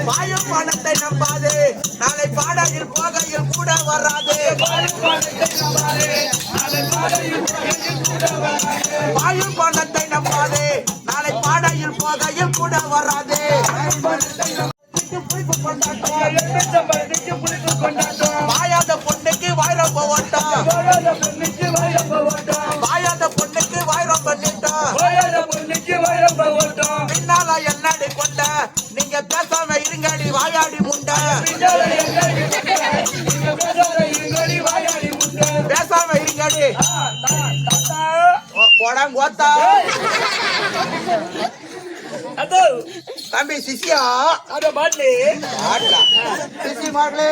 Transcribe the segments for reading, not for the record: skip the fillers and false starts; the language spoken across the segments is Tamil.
பாயும் பணத்தை நம்பாதே, நாளை பாடையில் போகையில் கூட வராது. பாயும் பணத்தை நம்பாதே, நாளை பாடையில் போகையில் கூட வராது. வாயாத பொண்ணுக்கு வாயிரம் போட்டோம், வாயாத பொண்ணுக்கு வாயிரம் பண்ணிட்டோம். பின்னால என்னடி கொண்ட, நீங்க பேசாம இருங்கடி வாயாடி முண்டை. பேசாம இருங்கடி போடாங்கோத்தா. தம்பி சிசியா மாடலி சிசி மாடலி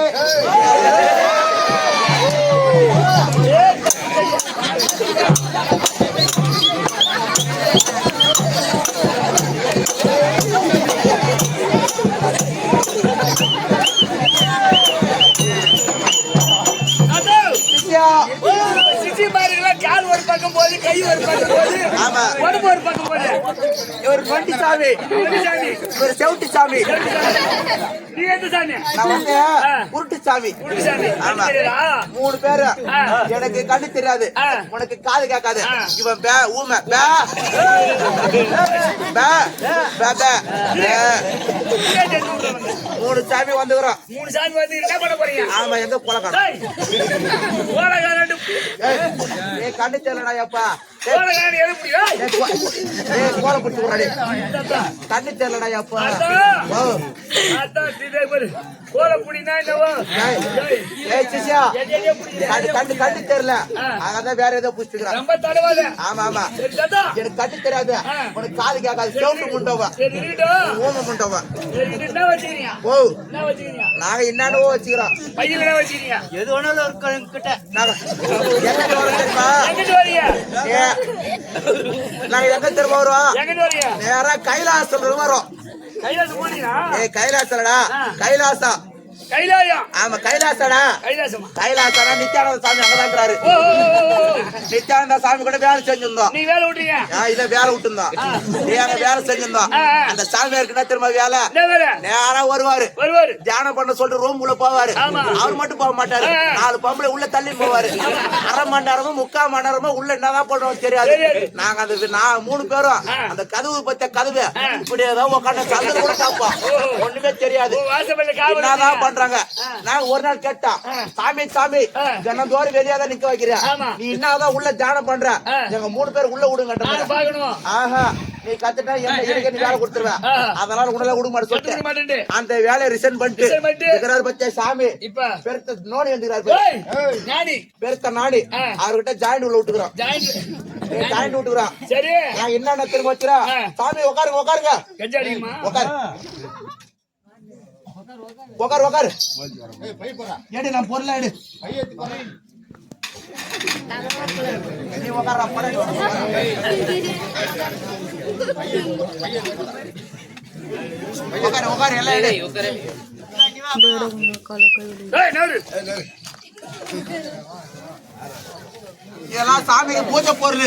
கை ஒரு பக்கம் போது, உடம்பு ஒரு பக்கம் போது. இவர் பண்டி சாமி, இவர் செவுட்டி சாமி. நீ எந்த சாமி? நான் வந்து உருட்டு சாமி. ஆமா, 3 பேரு. எனக்கு கண்ணு தெரியாது, உனக்கு காது கேட்காது. இவன் பே ஊமை பே பே பே 3 சாமி வந்துக்கிறோம். 3 சாமி வந்து என்ன பண்ண போறீங்க? ஆமா, எங்க போலக்காரன் கண்ணு தெரியலடா அப்பா. கோல பிடிச்சு கண்ணு தெரியலடா அப்பா. கண்ணு தெரியல, அங்கதான் வேற ஏதோ புடிச்சுக்கிறான். ஆமா ஆமா, எனக்கு கண்ணு தெரியாது, உனக்கு காது கேட்காது. செவுட்டு முண்டவா ஊமை முண்டவா. ஓ, நாங்க என்னவோ வச்சுக்கிறோம். எது ஒண்ணாலும் கிட்ட நாங்க எங்க திரும்ப வருவோம். நேரா கைலாசம் வரும். கைலாசடா, கைலாசம் ஆமா, கைலாசடா. கைலாசடா நித்யானந்த சாமி அங்கதான். நித்யானந்த சாமி கூட வேலை செஞ்சிருந்தோம். நீ வேலை விட்டீங்க? இல்ல, வேலை விட்டுருந்தோம். நீங்க வேலை செஞ்சிருந்தோம். அந்த சாமி இருக்குன்னா திரும்ப வேலை நேரா வருவாரு. தியானம் பண்ண சொல்லிட்டு ரூம் உள்ள போவாரு. அவர் மட்டும் போக மாட்டாரு, 4 பொம்பளை உள்ள தள்ளி போவாரு. 1/2 மணி நேரமும் 3/4 மணி நேரமும் உள்ள என்னதான் பண்றோம் தெரியாது. நாங்க அந்த 3 பேரும் அந்த கதவு பத்த கதவு இப்படி ஏதாவது உட்காந்து சந்தன கூட காப்போம். ஒண்ணுமே தெரியாது, என்னதான் பண்றாங்க. நாங்க ஒரு நாள் கேட்டோம், சாமி சாமி தினந்தோறும் வெளியாதான் நிக்க வைக்கிறேன், நீ என்னதான் உள்ள தியானம் பண்ற, எங்க 3 பேர் உள்ள விடுங்க. ஆஹா, நீ நீ கத்துட்டா என்ன எனக்கு நீ வேலை கொடுத்துருவேன். அதனால உடனே கொடுக்க மாட்டேன் சொல்லிட்டு அந்த வேலையை ரிசைன் பண்ணிட்டு பச்சை சாமி இப்ப பெருத்த நோடி வந்துக்கிறாரு ஞானி பெருத்த நாடி அவர்கிட்ட ஜாயிண்ட் உள்ள விட்டுக்கிறோம். ஜாயிண்ட் விட்டுக்கிறோம். சரி நான் என்னென்ன திரும்ப வச்சுறேன். சாமி உட்காருங்க உட்காருங்க உட்காரு உட்காரு உட்காரு ஏடி நான் பொருளா எடு நீ உட்கார உட்காரு உட்காரு எல்லாம் எடு இதெல்லாம் சாமிக்கு பூஜை பொருள்.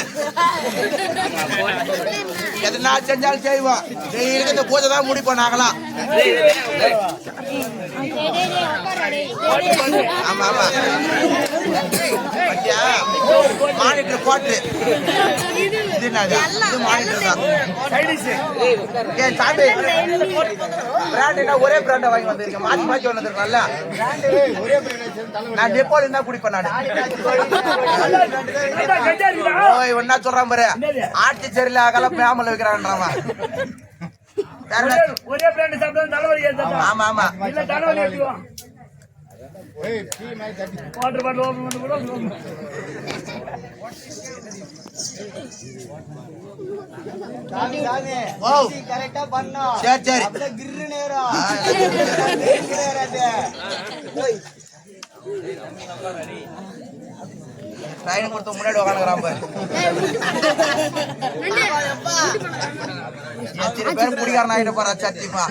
எதுனா செஞ்சாலும் செய்வோம். டெய்லிக்கு இந்த பூஜை தான் முடிப்போம் நாங்களாம். ஆமா ஆமா மானிட்டர் போட்டு இது என்னது இது மானிட்டர் தான். ஏன் சாமி பிராண்ட் ஒரே பிராண்டா வாங்கி வந்திருக்கேன். மாற்றி மாற்றி வந்திருக்கேன்ல. நான் நெப்போலியன் தான் குடிப்பேன். நான் ஒன்னா சொல்றான் பாரு ஆட்சி சரியில்லை அகல பேமல் வைக்கிறான்றான். ஒரே பிராண்ட் சாப்பிட்டா தலைவலி ஏறுது. ஆமா ஆமா இல்ல தலைவலி ஏறுது. வாட்டர் பாட்டில் ஓபன் பண்ணி கூட கரெக்டா பண்ணா சரி சரி அப்படியே கிர்ரு நேரம் ட்ரைனிங் கொடுத்து முன்னாடி உட்காந்துக்கிறான் பாரு. எத்தனை பேர் குடிக்காரன் ஆகிட்டு போறா சத்தியமா.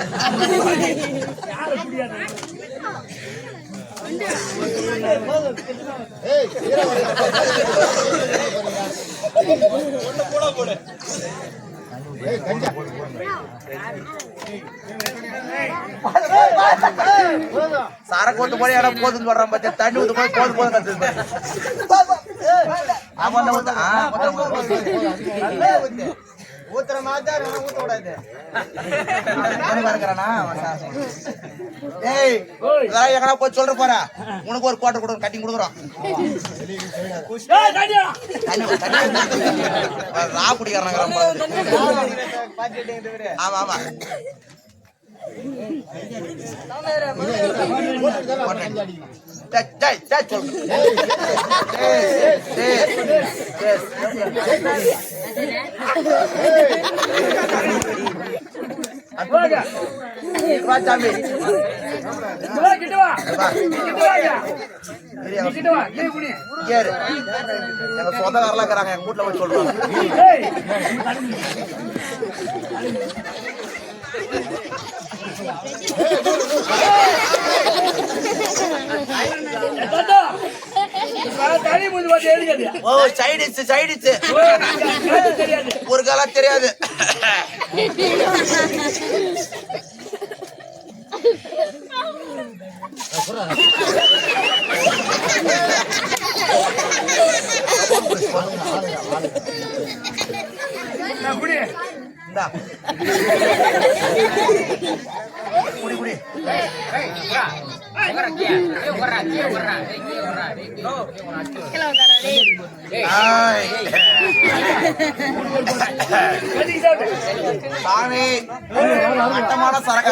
சரக்கு போய் இடம் போதுன்னு சொல்றான் பத்தியா. தண்ணி ஊத்து போய் போது போதும் கத்து ஊத்துற மாதிரி ஊத்த கூடாது. ஏய் எங்கடா போய் சொல்ற போற உனக்கு ஒரு கோட்டை கொடு கட்டி கொடுக்குறோம். ரா குடிக்கிறாங்க. ஆமா ஆமா சொந்தக்காரெல்லாம் இருக்கிறாங்க. எங்க வீட்டுல போய் சொல்றாங்க. ஒரு காலம் தெரியாது. குடி குடி சாமி மட்டமான சரக்கா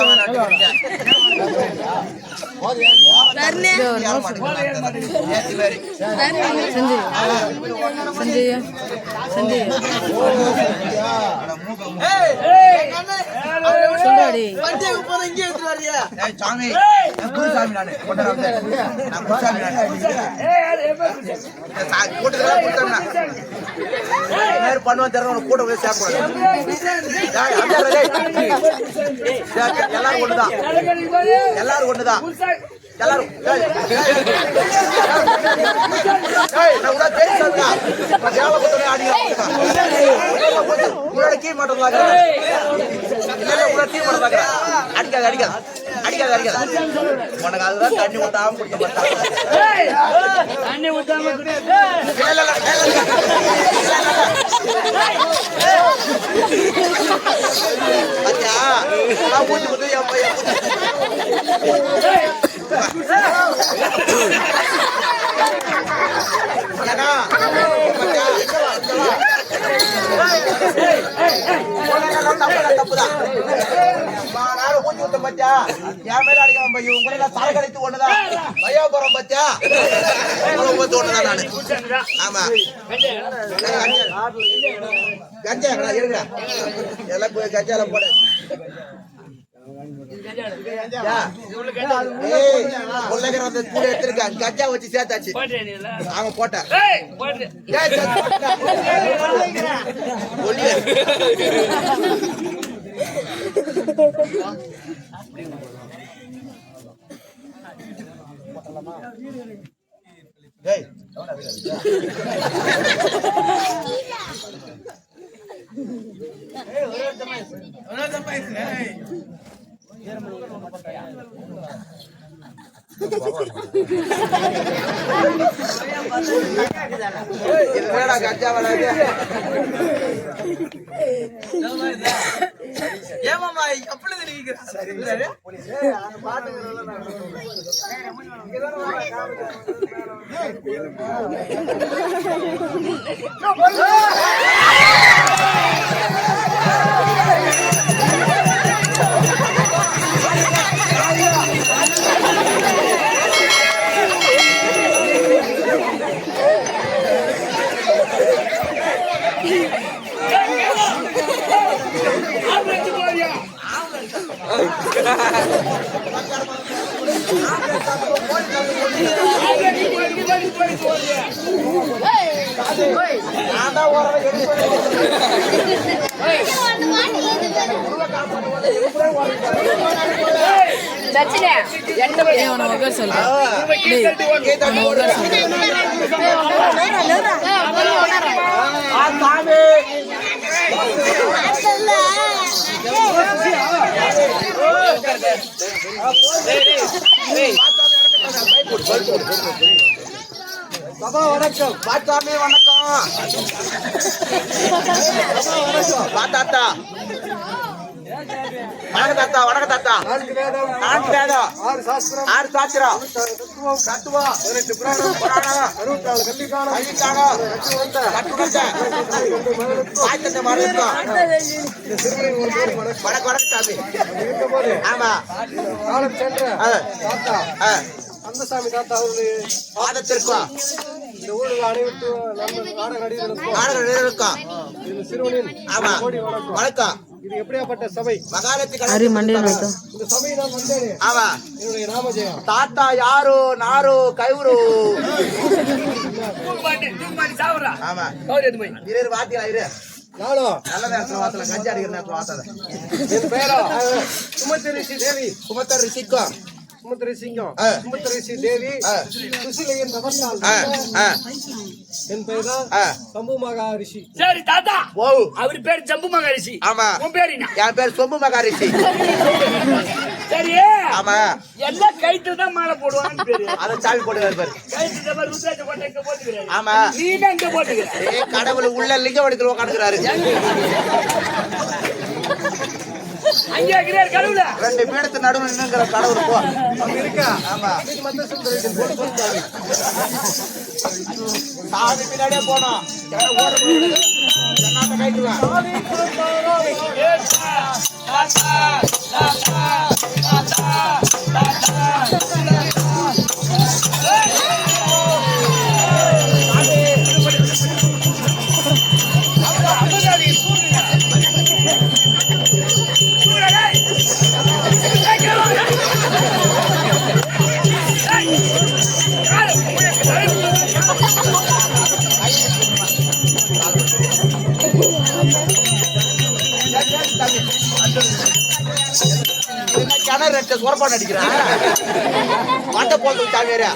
சாமி குருசாமி நானு பண்ணுவேன் தர கூட போய் சேர்க்கக்கூடாது. எல்லாரும் ஒண்ணுதான் எல்லாரும் ஒண்ணுதான் எல்லாரும் கீ மாட்டோம் அடிக்காது அடிக்காது அடிக்காது அடிக்காது. உனக்கு அதுதான் தண்ணி ஊத்தாம கொடுத்த தண்ணி ஊத்தாம பூச்சி குத்து என் பையன் ஏன்னா தப்புதான் நானும் ஊத்தி விட்ட பத்தியா என் மேல அடிக்காம போய் உங்களை நான் தலை கழித்து ஒண்ணுதான் பயோபுரம் பத்தியா ஊத்து ஒண்ணுதான் நானு. ஆமா கஞ்சா இருங்க எல்லாம் போய் கஞ்சால போட கஞ்சா வச்சு சேர்த்தாச்சு அவங்க போட்டா கஞ்சா வராது ஏமாமா அப்படி சபா வணக்கம் பாத்தாமே வணக்கம் பாத்தாத்தா வணக்கத்தாத்தா வணக்கத்தாத்தா நான்கு வேதம் ஆறு சாஸ்திரம் தத்துவம் 18 புராணம் 64 கல்விகாலம் வணக்கம் ஆமா காலம் சென்ற தாத்தா அந்தசாமி தாத்தா அவர்களுடைய பாதத்திற்கும் இந்த ஊருக்கு அனைவருக்கும் நாடக நடிகர்களுக்கும் சிறுவனின் ஆமா வணக்கம். இது எப்படியாப்பட்ட சபை மகாலட்சுமி இந்த சபை நான் வந்தேன். ஆமா என்னுடைய நாமஜெயம் தாத்தா யாரோ நாரோ கைவரோ ஆமா இரு வாத்தியா இரு நானும் நல்ல நேரத்துல வாத்தல கஞ்சா அடிக்கிற நேரத்துல வாத்தாத என் பேரோ சுமதி ரிஷி தேவி சுமதி ரிஷிக்கும் சுமதி சிங்கம் சுமதி ரிஷி தேவி சுசிலையின் தவத்தால் என் பேர் சம்பு மகாரிஷி. சரி தாத்தா ஓ அவர் பேர் ஜம்பு மகாரிஷி. ஆமா உன் பேர் என்ன? என் பேர் சொம்பு மகாரிஷி. சரி ஆமா எல்லாம் கைத்து தான் மாலை போடுவான்னு பேரு. அத சாவி போடுவார் பாரு கைத்து தான் ருத்ராட்ச போட்டு எங்க போட்டுக்கிறாரு. ஆமா நீ தான் எங்க போட்டுக்கிற? ஏ கடவுள் உள்ள லிங்கம் எடுத்து உட்கார்ந்துறாரு. அங்க இருக்கிறார் கடவுள. ரெண்டு பீடத்து நடுவுல நின்னுங்கற கடவுள் போ. அங்க இருக்கா? ஆமா. இது மத்த சுந்தரேசன் போடு போடு. சாமி பின்னாடியே போணும். யார ஓட போறது? என்னட்ட கைட்டு வா. தாத்தா தாத்தா தாத்தா தாத்தா சொரப்பாடு அடிக்கிறான் மண்டை போட்டு சாமியாரா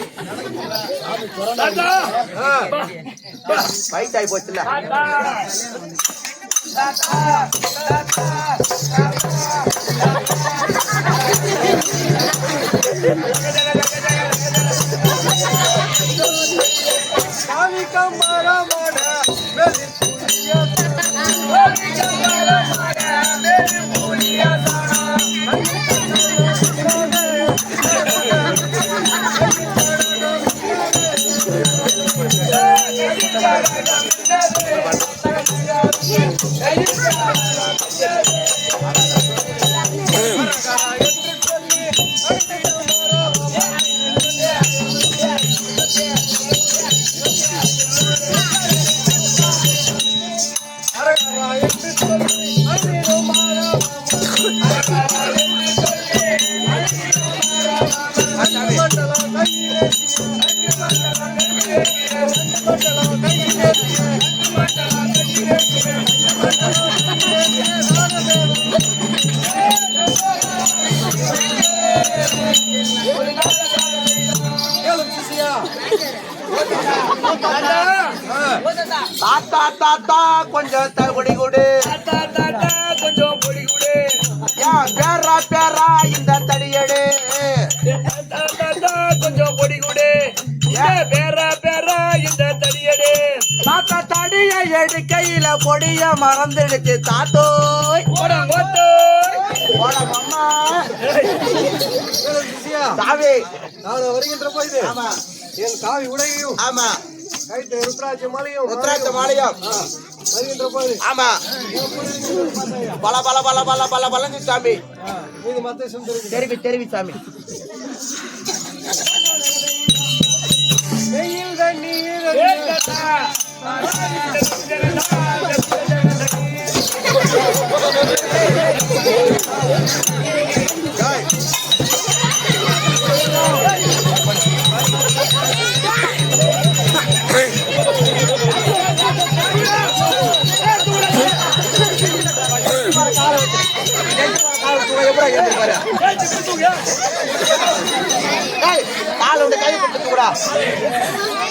வயசாகி போச்சுல. தாத்தா தாத்தா கொஞ்சம் தகுடி கொடு தாத்தா தாத்தா கொஞ்சம் பொடி கொடு ஏன் பேரா பேரா இந்த தடியடு தாத்தா தாத்தா கொஞ்சம் பொடி கொடு பேரா பேரா இந்த தடியடு தாத்தா தடிய எடுக்கையில பொடிய மறந்துடுச்சு தாத்தோய் போடங்கோட்டோ போட மாமா சிசியா, சாவி நான் வருகின்ற போது ஆமா என் காவி உடையையும் ஆமா கைட்டு ருத்ராட்ச மாலையும் உத்தராட்ச மாலையம் வருகின்ற போது ஆமா பல பல பல பல பல பலஞ்சு சாமி இது மத்த சுந்தரி தெரிவி தெரிவி சாமி வெயில் தண்ணீர் காலோட கை கொடுத்து கூட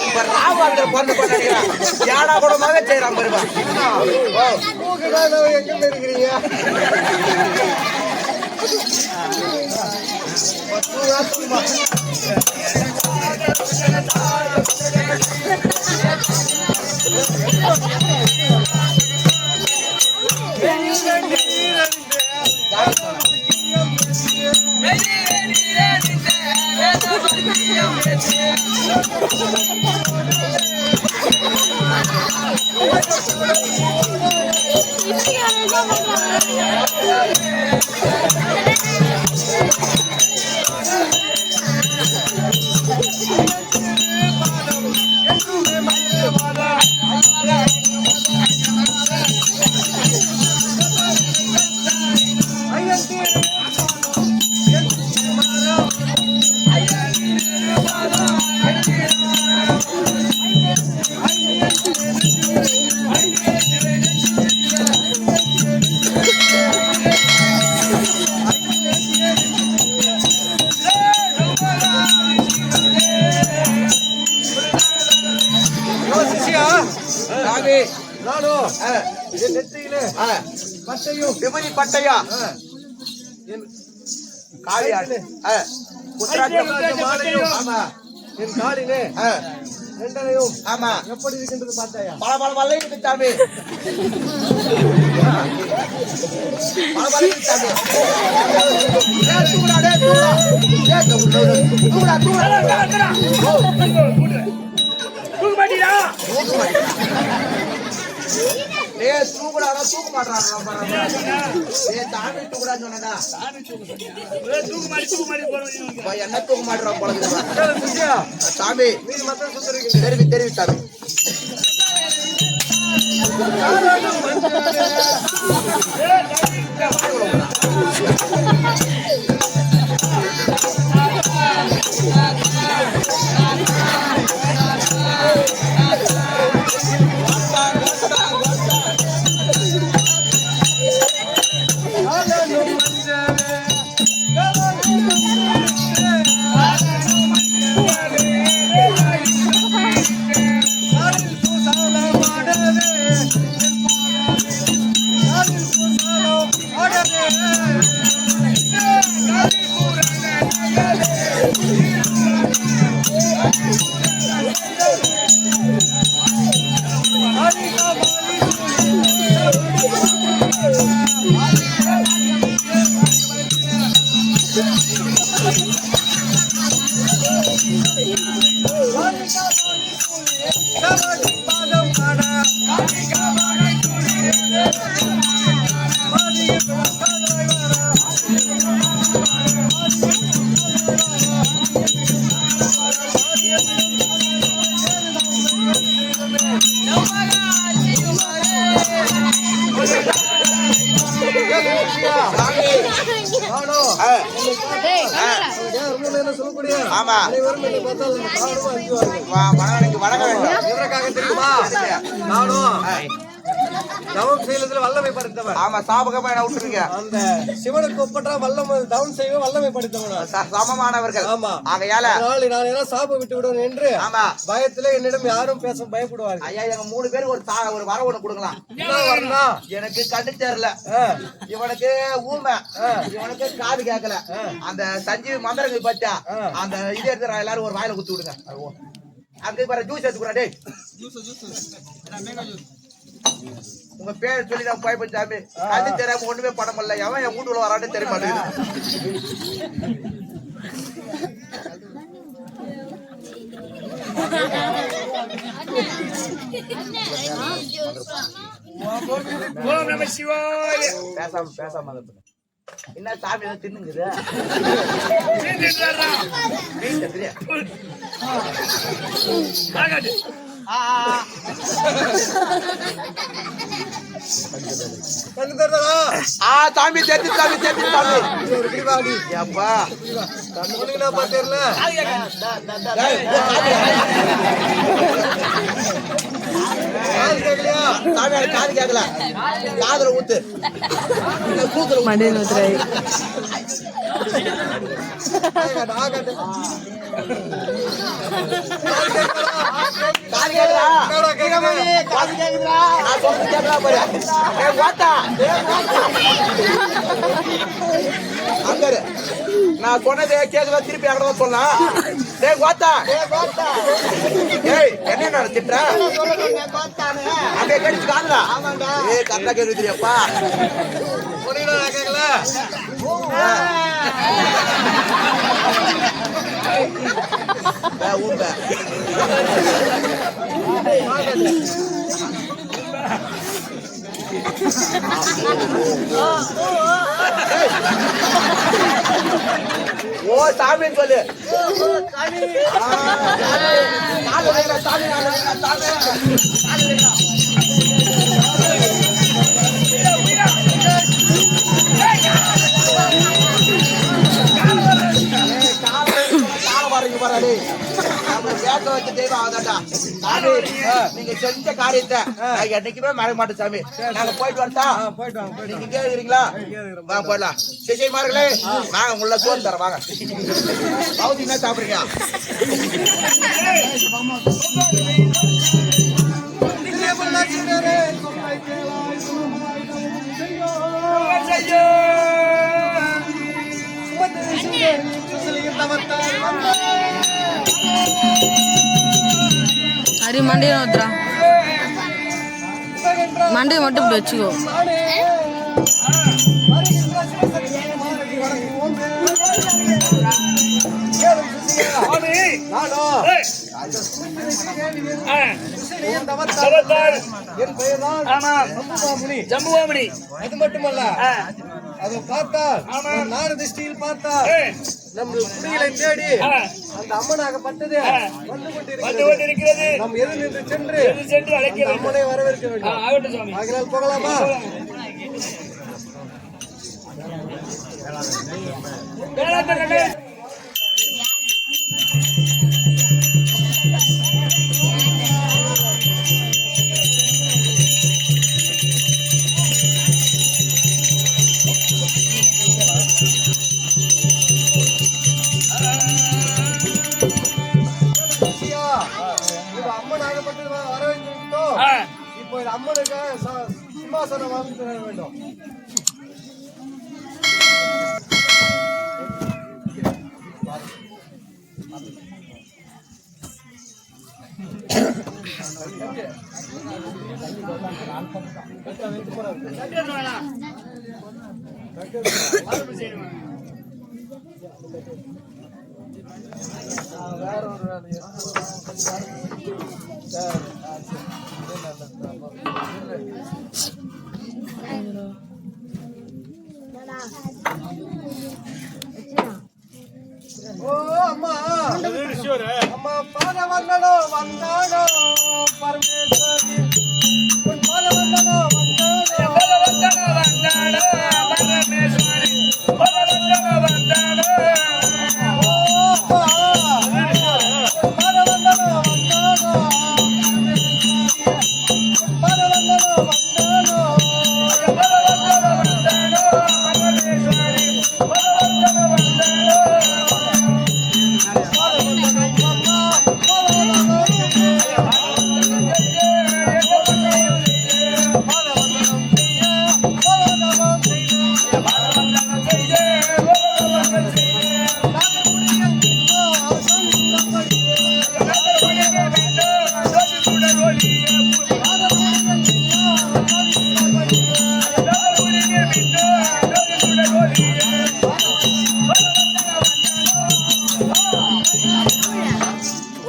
இப்ப ராவாங்க பொண்ணு பண்ணாங்க யாடா கூட மக செய்யறான் பெருமா எங்க இருக்கிறீங்க பட்டையும் விபதி பட்டையா காளியாடு ஆமா என் காலிலே ரெண்டரையும் ஆமா எப்படி இருக்கின்றது பார்த்தாயா பல பல பல்லை சாமி பல பல்லை சாமி தூடா தூடா தூக்க மாட்டான் தாமி தூக்குடா சொன்னா என்ன தூக்க மாட்டான் போல சாமி தெரிவி தெரிவி சாமி ஆமா வணக்கம் தெரியுமா நானும் தவம் செய்யறதுல வல்லமை படைத்தவன். ஆமா சாபகமா என்ன விட்டுருங்க. அந்த சிவனுக்கு ஒப்பற்ற வல்லமை தவம் செய்ய வல்லமை படைத்தவன். சமமானவர்கள். ஆமா. ஆகையால நான் ஏதாவது சாபம் விட்டு விடுவேன் என்று ஆமா பயத்துல என்னிடம் யாரும் பேச பயப்படுவார்கள். ஐயா எங்க 3 பேருக்கு ஒரு வர ஒண்ணு கொடுக்கலாம். என்ன வரணும்? எனக்கு கண்ணு தெரியல, இவனுக்கு ஊமை, இவனுக்கு காது கேட்கல. அந்த சஞ்சீவி மந்திரங்கள் பச்சா அந்த இது எடுத்துறா எல்லாரும் ஒரு வாயில குத்து விடுங்க. அதுக்கு பாரு ஜூஸ் எடுத்துக்கிறா. டேய் உங்க பேர் சொல்லி தான் போய் சாமி. கண்ணு தெரியாம ஒண்ணுமே பண்ண முடியல. எவன் என் வீட்டுக்குள்ள வரான்னு தெரிய மாட்டேங்குது. ஓம் நம சிவாய. பேசாம என்ன சாமி தின்னுங்குது. சாமி தெரிஞ்சு சாமி தெரிஞ்சு சாமி அப்பா தெரியல. சாமி காது கேட்கல. காதுல ஊத்து மண்டே நான் சொன்னதே கேக்குதா திருப்பி அங்கதான் சொல்லலாம். என்ன திட்ட அங்கே கடிச்சு காதுல கரெக்டா கேக்குதுப்பா. கேட்கல. ஓ சாமி சொல்லு. நீங்க செஞ்ச காரியத்தை என்னைக்குமே மறக்க மாட்டேன் சாமி. நாங்க போயிட்டு வரட்டா? நீங்க இங்கே இருக்கிறீங்களா? வாங்க போயிடலாம். சிஷைமார்களே நாங்க உள்ள சோறு தர வாங்க. பௌதி என்ன சாப்பிடுறீங்க? அரி மண்டையை நோத்துறா. மண்டையை மட்டும் இப்படி வச்சுக்கோ. ஜம்புவாமணி. அது மட்டுமல்ல, அதை பார்த்தால் நாடு திருஷ்டியில் பார்த்தால் நம்ம குடிகளை தேடி அந்த அம்மனாகப்பட்டது வந்து கொண்டிருக்கிறது. நாம் எது நின்று சென்று அழைக்க அம்மனை வரவேற்க வேண்டும். ஆகினால் போகலாமா? அம்மனாகப்பட்டது வரவேற்கிறோம். இப்போ அம்மனுக்கு சிம்மாசனம் வாங்கி தர வேண்டும். வேற ஒரு வேலையை ஓ அம்மா அம்மா பாத வந்தனோ வந்தானோ பரமேஸ்வரி பாத வந்தனோ வந்தானோ பரமேஸ்வரி பாத வந்தனோ வந்தானோ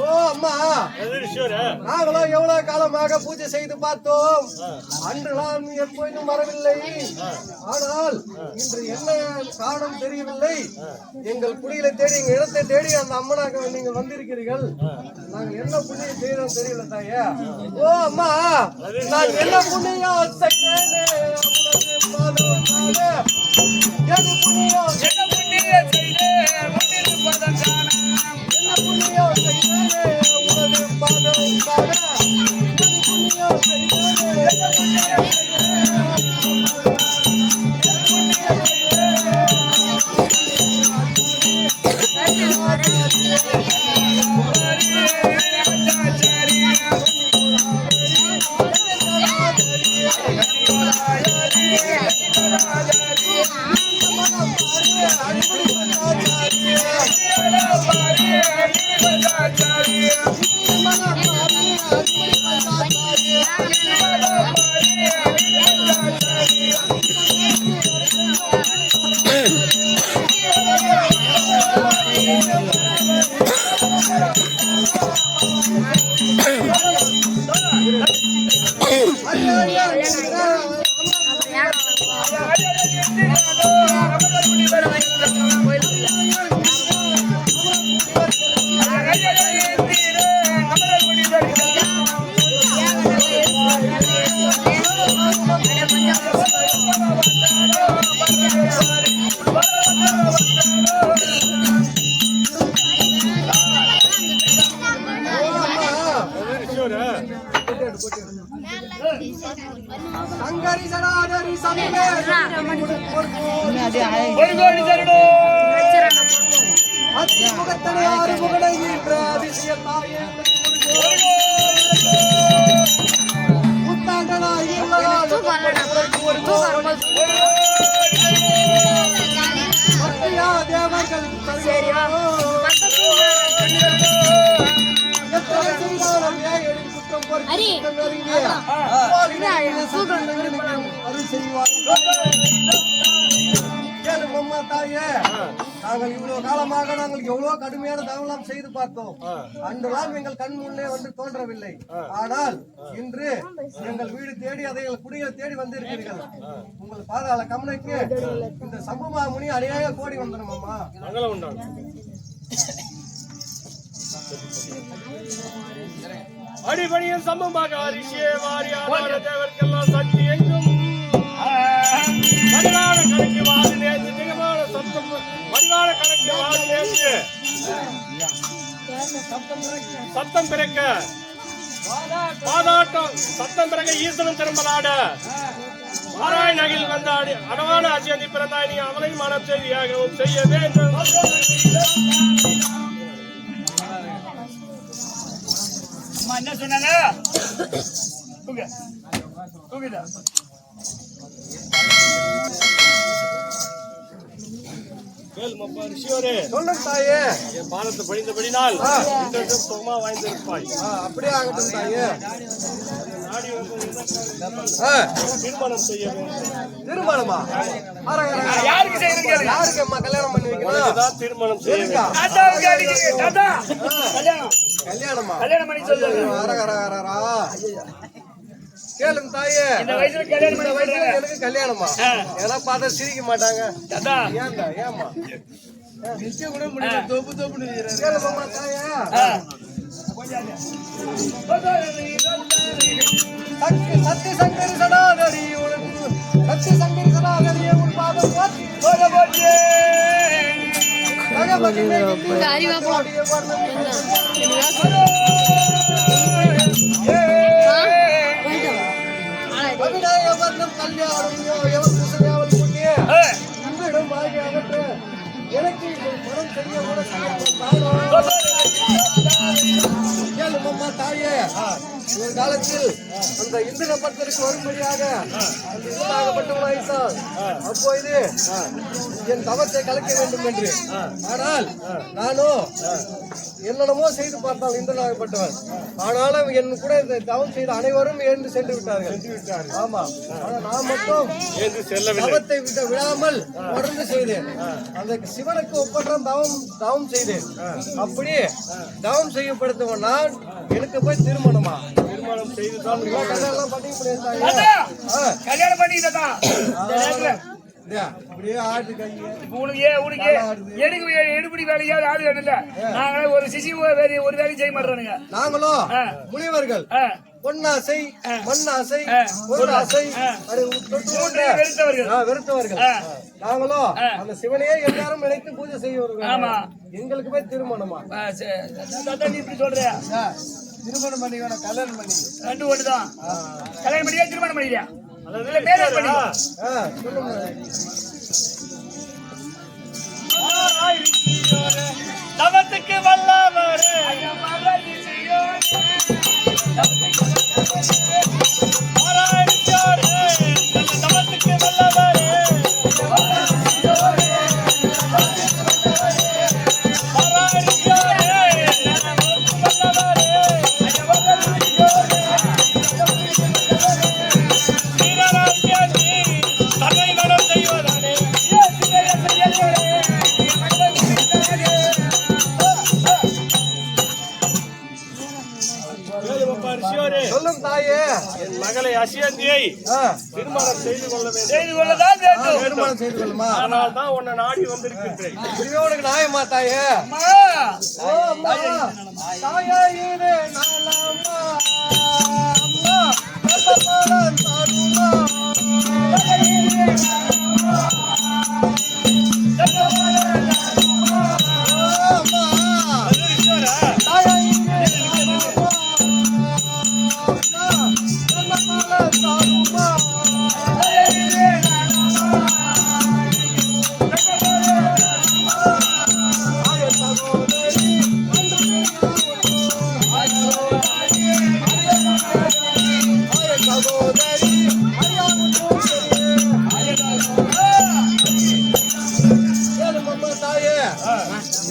ஓ அம்மா, நாங்களும் எவ்வளவு காலமாக பூஜை செய்து பார்த்தோம். அன்றுலாம் எப்போதும் வரவில்லை. ஆனால் இன்று என்ன காரணம் தெரியவில்லை. எங்கள் குடியில தேடி எங்க இடத்தை தேடி அந்த அம்மனாக நீங்கள் வந்திருக்கிறீர்கள். நாங்கள் என்ன புண்ணியம் செய்யறோம் தெரியல தாயே. ஓ அம்மா, நான் என்ன புண்ணியம் செய்தேனே, எது புண்ணியம் என்ன புண்ணியம் செய்தேன் முன்னிரு பதம் காண என்ன புண்ணியம் செய்தேனே, உனது பாதம் காண எது புண்ணியம் செய்தேனே. சங்கரி சடாதரி சங்கே ஒரு கோடி தருணம் அத்திமுகத்தனை ஆறு முகடை நின்ற அதிசயத்தாயே முத்தாண்டனாய் ஒரு சத்தியா தேவர்கள் நாங்கள் இவ்வளவு காலமாக நாங்கள் எவ்வளவு கடுமையான தவலாம் செய்து பார்த்தோம். அன்றுலாம் எங்கள் கண் முன்னே வந்து தோன்றவில்லை. ஆனால் இன்று எங்கள் வீடு தேடி அதை குடிகள் தேடி வந்திருக்கிறீர்கள். உங்கள் பாதாள கமலைக்கு இந்த சம்புமா முனி அநியாய கோடி வந்துடும் அம்மா. அடிபணியின் சம்பமாக அரிசியே வாரியான தேவர்க்கெல்லாம் சக்தி எங்கும் வடிவான கணக்கு வாது நேற்று நிகமான சத்தம் வடிவான கணக்கு வாது நேற்று சத்தம் பிறக்க பாதாட்டம் சத்தம் பிறக்க ஈசனும் திரும்பலாட ஆராய் நகில் வந்தாடி அடவான ஆட்சி பிறந்தாய் நீ அவளை மனம் செய்தியாகவும் செய்ய வேண்டும். என்ன சொன்னாங்க? சொல்லுங்க தாயே. என் பாலத்தை பணிந்தபடினால் இந்த சுகமா வாய்ந்திருப்பாய். அப்படியே ஆகட்டும் தாயே. திருமணம் செய்ய வேண்டும். திருமணமா? யாருக்கு செய்யறது? யாருக்கு அம்மா கல்யாணம் பண்ணி வைக்கணும்? திருமணம் செய்ய வேண்டும். கல்யாணமா? கல்யாணம் பண்ணி சொல்லுங்க. கேளுங்க தாயே. இந்த வயசுல கல்யாணம் பண்ணி வயசுல எனக்கு கல்யாணமா? ஏன்னா பார்த்தா சிரிக்க மாட்டாங்க. ஏன்டா ஏமா நிச்சயம் கூட முடியல. தோப்பு தோப்பு கேளுமா தாயே. சக்தி சங்கரி சடாதரி உனக்கு சக்தி சங்கரி சடாதரி உன் பாதம் போற்றி அபிநயவர்ணம் கல்யாணம் எவன் குசையாவல் முன்னே உங்களிடம் வாங்கி அகற்ற எனக்கு மனம் செய்ய கூட கேளுமம்மா தாயே. ஒரு காலத்தில் அந்த இந்திர பட்டத்திற்கு வரும்படியாக அந்த இந்திராகப்பட்டவன் ஆயிட்டான். அப்போது என் தவத்தை கலைக்க வேண்டும் என்று. ஆனால் நானோ என்னென்னமோ செய்து பார்த்தால் இந்திரனாகப்பட்டவன். ஆனாலும் என் கூட இந்த தவம் செய்த அனைவரும் எழுந்து சென்று விட்டார்கள். ஆமா, ஆனா நான் மட்டும் தவத்தை விடாமல் தொடர்ந்து செய்தேன். அந்த சிவனுக்கு ஒப்பற்றம் தவம் செய்தேன். அப்படியே தவம் செய்யப்படுத்தவன் நான். எனக்கு போய் திருமணமா? திருமணம் செய்துதான் கல்யாணம் பண்ணிக்க முடியாது. கல்யாணம் பண்ணிக்கிட்டா அப்படியே ஆட்டு கையை உனக்கு எடுபடி வேலையாவது ஆடு வேணும் இல்ல. நாங்களே ஒரு சிசி ஒரு வேலையும் செய்ய மாட்டோங்க. நாங்களும் முனிவர்கள் பொன்னாசை மண்ணாசை பொருளாசை வெறுத்தவர்கள். நாங்களும் அந்த சிவனையே எல்லாரும் நினைத்து பூஜை செய்யவர்கள். எங்களுக்கு போய் திருமணமா? நீ இப்படி சொல்ற? திருமணம் பண்ணி வேணும், கல்யாணம் பண்ணி ரெண்டு ஒண்ணுதான். கல்யாணம் பண்ணியா திருமணம் பண்ணியா? மேரேஜ் பண்ணியா? தவத்துக்கு வல்லவரே தவத்துக்கு வல்லவரே சொல்லும் தாயே, என் மகளை அசியந்தியை திருமணம் செய்து கொள்ள வேண்டும். திருமணம் செய்து கொள்ளுமா? ஆனால் தான் உன்னை நாடி வந்திருக்கிறேன். இதுவே உனக்கு நியாயமா தாயே? தாயா இது நலமா அம்மா கதபலம் தருமா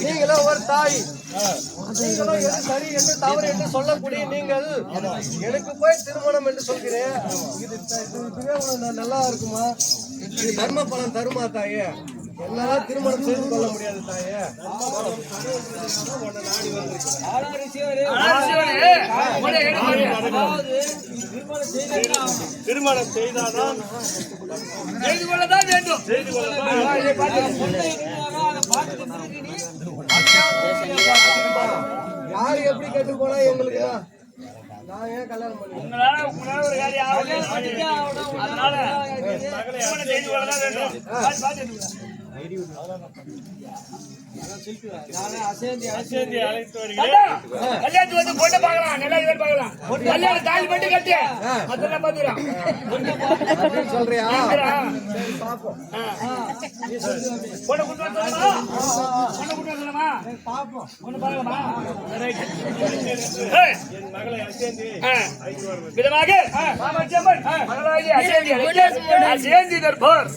நீங்களும் ஒரு தாய், நீங்களும் எது சரி என்று தவறு என்று சொல்லக்கூடிய நீங்கள் எனக்கு போய் திருமணம் என்று சொல்கிறேன். இதுவே நல்லா இருக்குமா? இது தர்ம பலன் தருமா தாயே? என்னால திருமணம் செய்து கொள்ள முடியாது தாயே. திருமணம் செய்தாதான் செய்து கொள்ளதான் வேண்டும். யாரு எப்படி கேட்டு போனா எங்களுக்கு நான் ஏன் கல்யாணம் பண்ணி உங்களால ஒரு காரியம் ஆகணும். அதனால திருமணம் செய்து கொள்ளதான் வேண்டும். அசியந்தி அழைத்து வருகிறேன். கல்யாணத்துக்கு வந்து பொண்ணை பார்க்கலாம், நல்லா இவர் பார்க்கலாம். கல்யாணம் தாலி மட்டும் கட்டி அதெல்லாம் பாத்துக்கலாம் சொல்றியா? பொண்ணை கூட்டு வரலாமா? பொண்ணை கூட்டு வரலாமா? பாப்போம். பொண்ணு பார்க்கலாமா? என் மகளை அசியந்தி விதமாக மகளாகி அசேந்தி தர்பார்